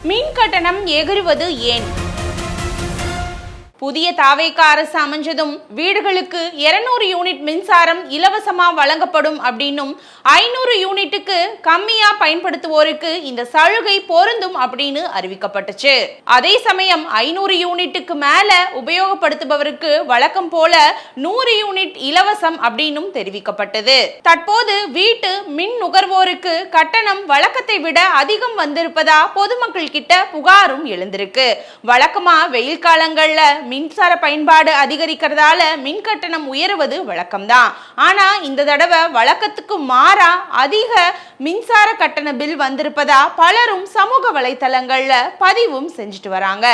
மின் கட்டணம் எகிறுவது ஏன்? புதிய தாவேகா அரசு அமைஞ்சதும் வீடுகளுக்கு 200 யூனிட் மின்சாரம் இலவசமா வழங்கப்படும் அப்படின்னும் 500 யூனிட்டுக்கு கம்மியா பயன்படுத்துவோருக்கு இந்த சலுகை பொருந்தும் அப்படின்னு அறிவிக்கப்பட்டுச்சு. அதே சமயம் 500 யூனிட்டுக்கு மேல உபயோகப்படுத்துபவருக்கு வழக்கம் போல 100 யூனிட் இலவசம் அப்படின்னும் தெரிவிக்கப்பட்டது. தற்போது வீட்டு மின் நுகர்வோருக்கு கட்டணம் வழக்கத்தை விட அதிகம் வந்திருப்பதா பொதுமக்கள் கிட்ட புகாரும் எழுந்திருக்கு. வழக்கமா வெயில் காலங்கள்ல மின்சார பயன்பாடு அதிகரிக்கிறதால மின் கட்டணம் உயர்வது வழக்கம்தான். ஆனா இந்த தடவை வழக்கத்துக்கு மாறா அதிக மின்சார கட்டண பில் வந்திருப்பதா பலரும் சமூக வலைத்தளங்கள்ல பதிவும் செஞ்சுட்டு வராங்க.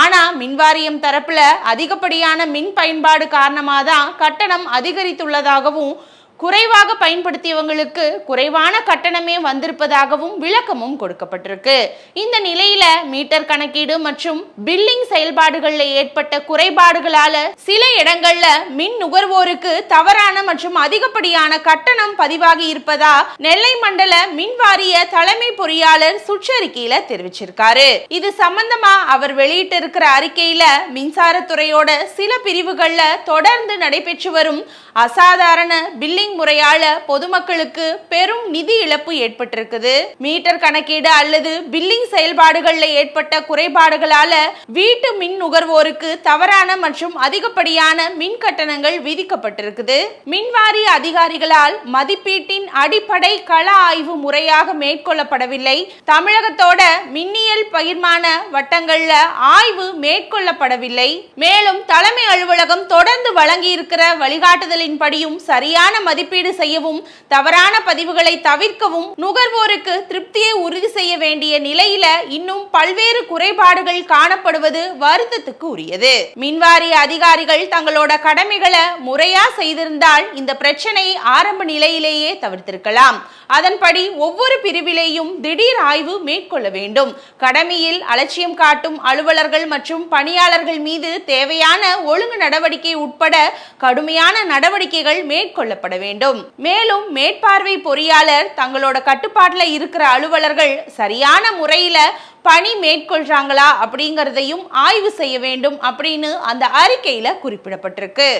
ஆனா மின்வாரியம் தரப்புல அதிகப்படியான மின் பயன்பாடு காரணமாக தான் கட்டணம் அதிகரித்துள்ளதாகவும் குறைவாக பயன்படுத்தியவங்களுக்கு குறைவான கட்டணமே வந்திருப்பதாகவும் விளக்கமும் கொடுக்கப்பட்டிருக்கு. இந்த நிலையில மீட்டர் கணக்கீடு மற்றும் பில்லிங் செயல்பாடுகள்ல ஏற்பட்ட குறைபாடுகளால சில இடங்கள்ல மின் நுகர்வோருக்கு தவறான மற்றும் அதிகப்படியான கட்டணம் பதிவாகி இருப்பதா நெல்லை மண்டல மின் வாரிய தலைமை பொறியாளர் சுற்றறிக்கையில தெரிவிச்சிருக்காரு. இது சம்பந்தமா அவர் வெளியிட்டிருக்கிற அறிக்கையில மின்சாரத்துறையோட சில பிரிவுகள்ல தொடர்ந்து நடைபெற்று வரும் அசாதாரண பில்லிங் முறையால பொதுமக்களுக்கு பெரும் நிதி இழப்பு ஏற்பட்டிருக்குது. மீட்டர் கணக்கீடு அல்லது பில்லிங் செயல்பாடுகள்ல ஏற்பட்ட குறைபாடுகளால வீட்டு மின் நுகர்வோருக்கு தவறான மற்றும் அதிகப்படியான மின் கட்டணங்கள் விதிக்கப்பட்டிருக்குது. மின்வாரிய அதிகாரிகளால் மதிப்பீட்டின் அடிப்படை கள ஆய்வு முறையாக மேற்கொள்ளப்படவில்லை. தமிழகத்தோட மின்னியல் பகிர்மான வட்டங்கள்ல ஆய்வு மேற்கொள்ளப்படவில்லை. மேலும் தலைமை அலுவலகம் தொடர்ந்து வழங்கி இருக்கிற வழிகாட்டுதலின்படியும் சரியான மதிப்பீடு செய்யவும் தவறான பதிவுகளை தவிர்க்கவும் நுகர்வோருக்கு திருப்தியை உறுதி செய்ய வேண்டிய நிலையில இன்னும் பல்வேறு குறைபாடுகள் காணப்படுவது வருத்தத்துக்கு உரியது. மின்வாரிய அதிகாரிகள் தங்களோட கடமைகளை முறையா செய்திருந்தால் இந்த பிரச்சனை ஆரம்ப நிலையிலேயே தவிர்த்திருக்கலாம். அதன்படி ஒவ்வொரு பிரிவிலேயும் திடீர் ஆய்வு மேற்கொள்ள வேண்டும். கடமையில் அலட்சியம் காட்டும் அலுவலர்கள் மற்றும் பணியாளர்கள் மீது தேவையான ஒழுங்கு நடவடிக்கை உட்பட கடுமையான நடவடிக்கைகள் மேற்கொள்ளப்பட வேண்டும். மேலும் மேற்பார்வை பொறியாளர் தங்களோட கட்டுப்பாட்டுல இருக்கிற அலுவலர்கள் சரியான முறையில பணி மேற்கொள்றாங்களா அப்படிங்கறதையும் ஆய்வு செய்ய வேண்டும் அப்படின்னு அந்த அறிக்கையில குறிப்பிடப்பட்டிருக்கு.